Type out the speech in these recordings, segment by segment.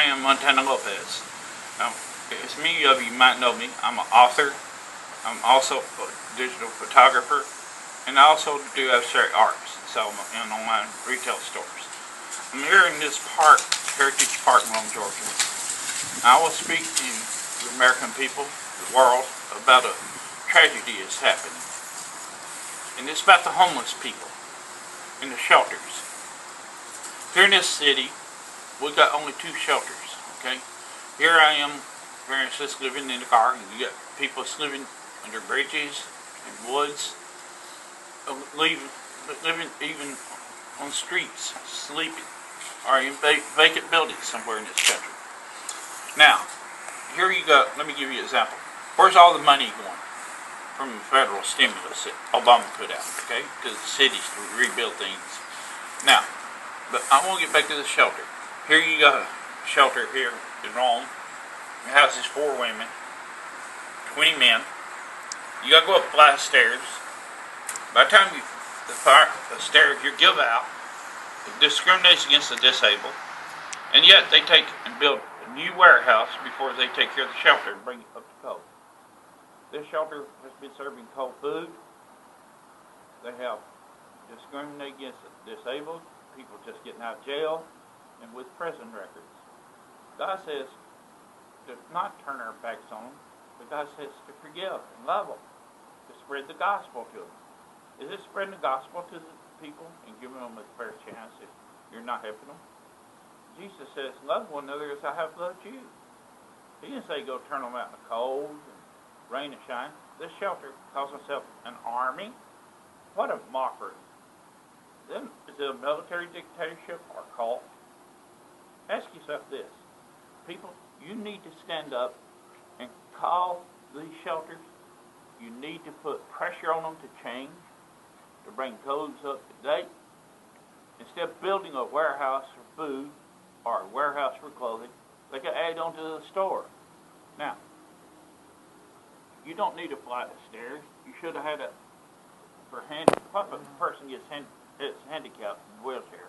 I am Montana Lopez. Now, as many of you might know me, I'm an author. I'm also a digital photographer, and I also do abstract arts and sell them in online retail stores. I'm here in this park, Heritage Park, Rome, Georgia. I will speak to the American people, the world, about a tragedy that's happening. And it's about the homeless people in the shelters. Here in this city, we've got only 2 shelters, okay? Here I am, parents just living in the car, and you got people living under bridges and woods, living even on streets, sleeping, or in vacant buildings somewhere in this country. Now, here you go, let me give you an example. Where's all the money going from the federal stimulus that Obama put out, okay, to the cities to rebuild things? Now, but I want to get back to the shelter. Here you got a shelter here in Rome. It houses 4 women, 20 men. You got to go up a flight of stairs. By the time the stairs you give out, it discriminates against the disabled, and yet they take and build a new warehouse before they take care of the shelter and bring it up to code. This shelter has been serving cold food. They have discriminated against the disabled, people just getting out of jail, and with prison records. God says to not turn our backs on them, but God says to forgive and love them, to spread the gospel to them. Is it spreading the gospel to the people and giving them a fair chance if you're not helping them? Jesus says, love one another as I have loved you. He didn't say go turn them out in the cold and rain and shine. This shelter calls itself an army. What a mockery. Then, is it a military dictatorship or cult? Ask yourself this. People, you need to stand up and call these shelters. You need to put pressure on them to change, to bring codes up to date. Instead of building a warehouse for food or a warehouse for clothing, they can add on to the store. Now, you don't need a flight of stairs. You should have had what if a person gets handicapped in a wheelchair,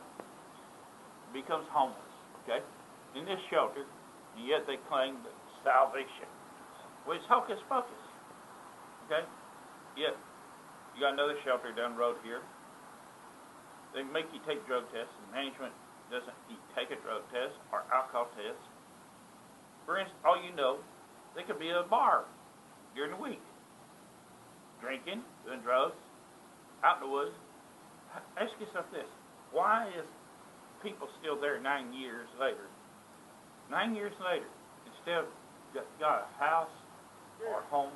becomes homeless, okay, in this shelter, and yet they claim that salvation. Well, it's hocus pocus, okay? Yet, you got another shelter down the road here. They make you take drug tests, and management doesn't take a drug test or alcohol test. For instance, all you know, they could be at a bar during the week, drinking, doing drugs, out in the woods. Ask yourself this. Why is people still there 9 years later? 9 years later, instead of got a house or a home,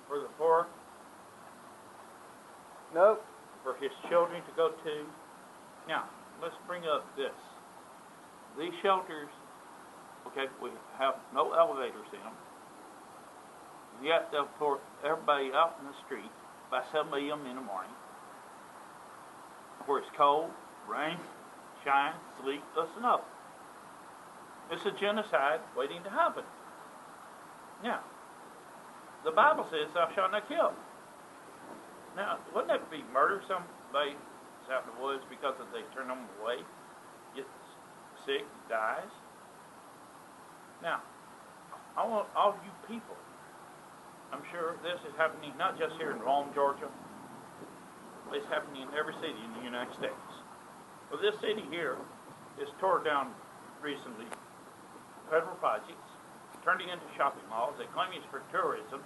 for the poor, Nope. for his children to go to. Now, let's bring up this. These shelters, okay, we have no elevators in them. Yet they'll put everybody out in the street by 7 a.m. in the morning, where it's cold, rain, shine, sleet, or snow. It's a genocide waiting to happen. Now, the Bible says thou shalt not kill. Now, wouldn't that be murder? Somebody is out in the woods because they turn them away, gets sick, dies. Now, I want all you people, I'm sure this is happening not just here in Rome, Georgia. It's happening in every city in the United States. Well, this city here is tore down recently. Federal projects, turned it into shopping malls. They claim it's for tourism.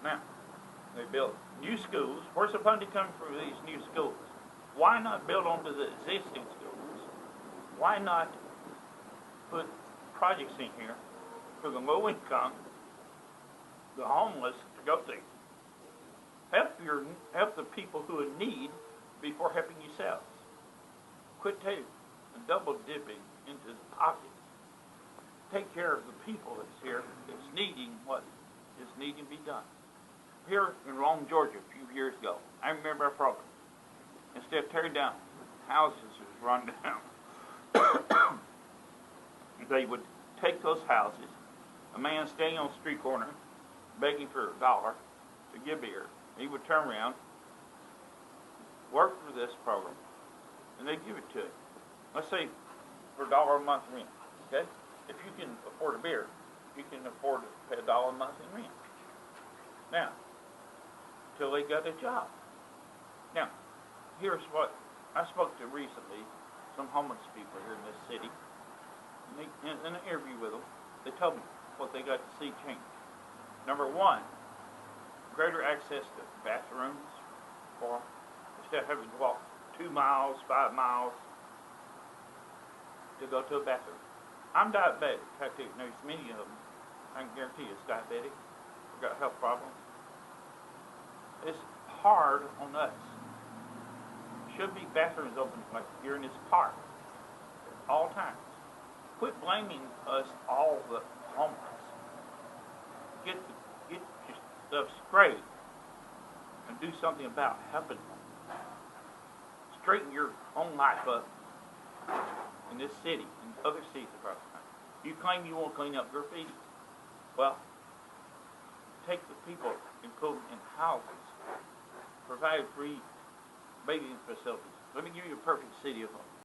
Now, they built new schools. Where's the funding coming from these new schools? Why not build onto the existing schools? Why not put projects in here for the low income, the homeless to go to? Help the people who are in need before helping yourselves. Quit taking and double dipping into the pockets. Take care of the people that's here, that's needing what is needing to be done. Here in Rome, Georgia, a few years ago, I remember our program. Instead of tearing down houses that was run down, they would take those houses, a man standing on the street corner begging for $1 to give beer. He would turn around, work for this program, and they give it to you. Let's say for $1 a month rent, okay? If you can afford a beer, you can afford to pay $1 a month in rent. Now, till they got a job. Now, here's what I spoke to recently, some homeless people here in this city, and in an interview with them, they told me what they got to see change. Number one, greater access to bathrooms for instead of having to walk 2 miles, 5 miles to go to a bathroom. I'm diabetic. In fact, there's many of them. I can guarantee you it's diabetic. I've got health problems. It's hard on us. Should be bathrooms open like here in this park at all times. Quit blaming us, all the homeless. Get your stuff straight and do something about helping them. Straighten your own life up in this city and other cities across the country. You claim you won't clean up graffiti. Well, take the people and put them in houses. Provide free bathing facilities. Let me give you a perfect city of